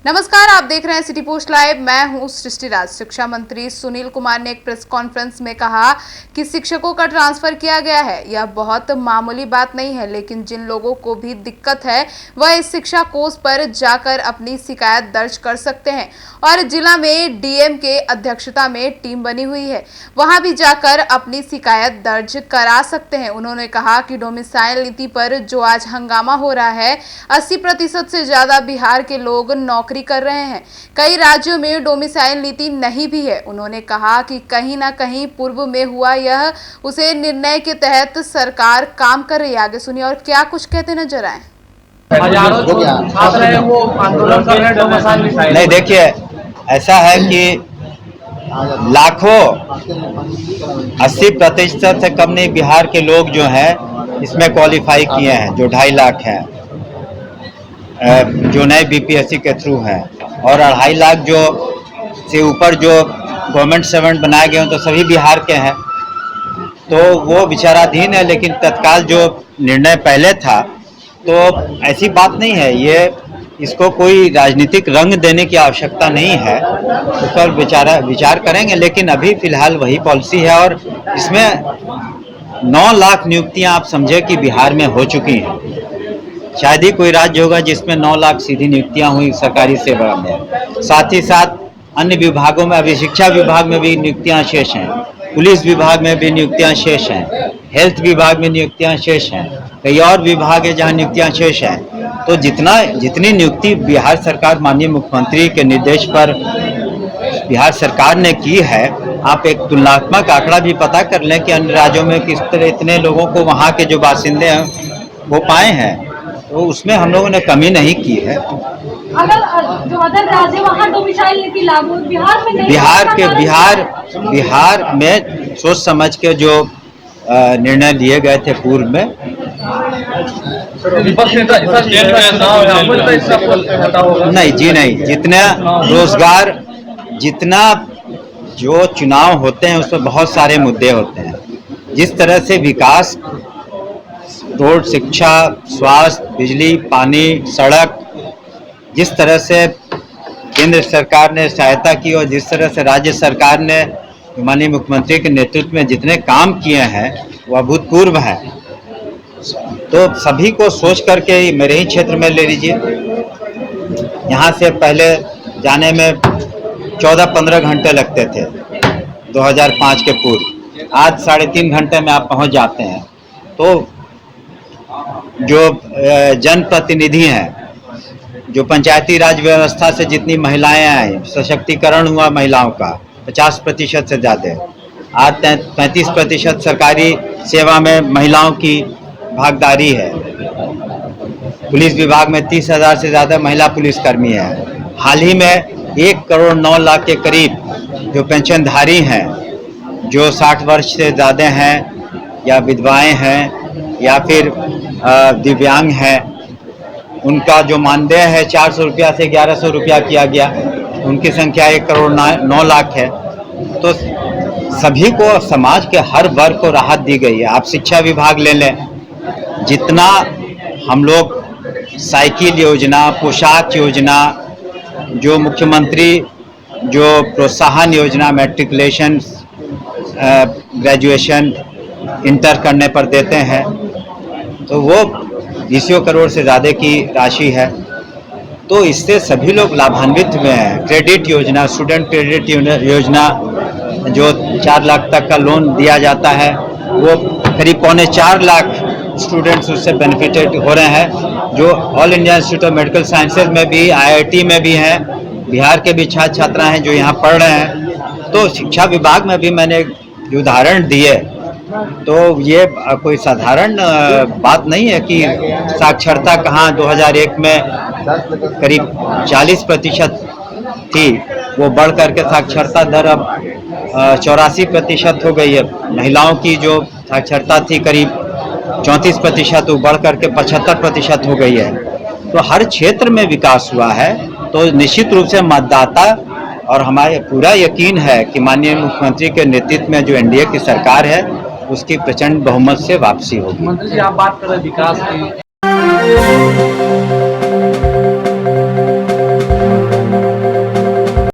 नमस्कार, आप देख रहे हैं सिटी पोस्ट लाइव। मैं हूं सृष्टि राज। शिक्षा मंत्री सुनील कुमार ने एक प्रेस कॉन्फ्रेंस में कहा कि शिक्षकों का ट्रांसफर किया गया है। यह बहुत मामूली बात नहीं है, लेकिन जिन लोगों को भी दिक्कत है वह इस शिक्षा कोष पर जाकर अपनी शिकायत दर्ज कर सकते हैं और जिला में डीएम के अध्यक्षता में टीम बनी हुई है, वहां भी जाकर अपनी शिकायत दर्ज करा सकते हैं। उन्होंने कहा कि डोमिसाइल नीति पर जो आज हंगामा हो रहा है, 80% से ज्यादा बिहार के लोग नौकरी कर रहे हैं। कई राज्यों में डोमिसाइल नीति नहीं भी है। उन्होंने कहा कि कहीं ना कहीं पूर्व में हुआ यह उसे निर्णय के तहत सरकार काम कर रही है। आगे सुनिए और क्या कुछ कहते नजर आए। हजारों छात्र हैं वो आंदोलन कर रहे हैं डोमिसाइल नीति। नहीं, देखिए ऐसा है कि लाखों 80% से कम नहीं बिहार के लोग जो हैं इसमें क्वालिफाई किए हैं, जो 2.5 लाख हैं जो नए बीपीएससी के थ्रू हैं, और 2.5 लाख जो से ऊपर जो गवर्नमेंट सर्वेंट बनाए गए हैं तो सभी बिहार के हैं। तो वो विचाराधीन है, लेकिन तत्काल जो निर्णय पहले था तो ऐसी बात नहीं है। ये इसको कोई राजनीतिक रंग देने की आवश्यकता नहीं है, उस पर विचार करेंगे। लेकिन अभी फिलहाल वही पॉलिसी है और इसमें 9 लाख नियुक्तियां आप समझे कि बिहार में हो चुकी हैं। शायद ही कोई राज्य होगा जिसमें 9 लाख सीधी नियुक्तियां हुई सरकारी सेवा में। साथ ही साथ अन्य विभागों में अभी शिक्षा विभाग में भी नियुक्तियां शेष हैं, पुलिस विभाग में भी नियुक्तियां शेष हैं, हेल्थ विभाग में नियुक्तियां शेष हैं, कई और विभाग है जहां नियुक्तियां शेष हैं। तो जितनी नियुक्ति बिहार सरकार माननीय मुख्यमंत्री के निर्देश पर बिहार सरकार ने की है, आप एक तुलनात्मक आंकड़ा भी पता कर लें कि अन्य राज्यों में किस तरह इतने लोगों को वहाँ के जो बासिंदे हैं वो पाए हैं, तो उसमें हम लोगों ने कमी नहीं की है। अगर जो अदर राज्य वहाँ डोमिसाइल नीति लागू बिहार में नहीं, बिहार में सोच समझ के जो निर्णय लिए गए थे पूर्व में, नहीं जी नहीं, जितना जो चुनाव होते हैं उसमें बहुत सारे मुद्दे होते हैं। जिस तरह से विकास, रोड, शिक्षा, स्वास्थ्य, बिजली, पानी, सड़क, जिस तरह से केंद्र सरकार ने सहायता की और जिस तरह से राज्य सरकार ने माननीय मुख्यमंत्री के नेतृत्व में जितने काम किए हैं वह अभूतपूर्व है। तो सभी को सोच करके मेरे ही क्षेत्र में ले लीजिए, यहाँ से पहले जाने में 14-15 घंटे लगते थे 2005 के पूर्व। आज 3.5 घंटे में आप पहुँच जाते हैं। तो जो जनप्रतिनिधि हैं, जो पंचायती राज व्यवस्था से जितनी महिलाएं आई, सशक्तिकरण हुआ महिलाओं का 50% से ज़्यादा। आज 35% सरकारी सेवा में महिलाओं की भागीदारी है। पुलिस विभाग में 30,000 से ज़्यादा महिला पुलिसकर्मी है। हाल ही में 1 करोड़ 9 लाख के करीब जो पेंशनधारी हैं, जो 60 वर्ष से ज़्यादा हैं या विधवाएं हैं या फिर दिव्यांग हैं, उनका जो मानदेय है 400 रुपया से 1100 रुपया किया गया। उनकी संख्या 1 करोड़ 9 लाख है। तो सभी को, समाज के हर वर्ग को राहत दी गई है। आप शिक्षा विभाग ले लें, जितना हम लोग साइकिल योजना, पोशाक योजना, जो मुख्यमंत्री जो प्रोत्साहन योजना, मैट्रिकुलेशन, ग्रेजुएशन, इंटर करने पर देते हैं, तो वो 20 करोड़ से ज़्यादा की राशि है। तो इससे सभी लोग लाभान्वित हुए हैं। क्रेडिट योजना, स्टूडेंट क्रेडिट योजना, जो 4 लाख तक का लोन दिया जाता है, वो करीब 3.25 लाख स्टूडेंट्स उससे बेनिफिटेड हो रहे हैं, जो all India institute of medical sciences में भी, IIT में भी हैं, बिहार के भी छात्र छात्रा हैं जो यहाँ पढ़ रहे हैं। तो शिक्षा विभाग में भी मैंने उदाहरण दिए, तो ये कोई साधारण बात नहीं है कि साक्षरता कहाँ 2001 में करीब 40% थी, वो बढ़ करके साक्षरता दर अब 84% हो गई है। महिलाओं की जो साक्षरता थी करीब 34%, वो बढ़ करके 75% हो गई है। तो हर क्षेत्र में विकास हुआ है। तो निश्चित रूप से मतदाता और हमारे पूरा यकीन है कि माननीय मुख्यमंत्री के नेतृत्व में जो एनडीए की सरकार है उसकी प्रचंड बहुमत से वापसी होगी। मंत्री जी, आप बात कर रहे हैं विकास की।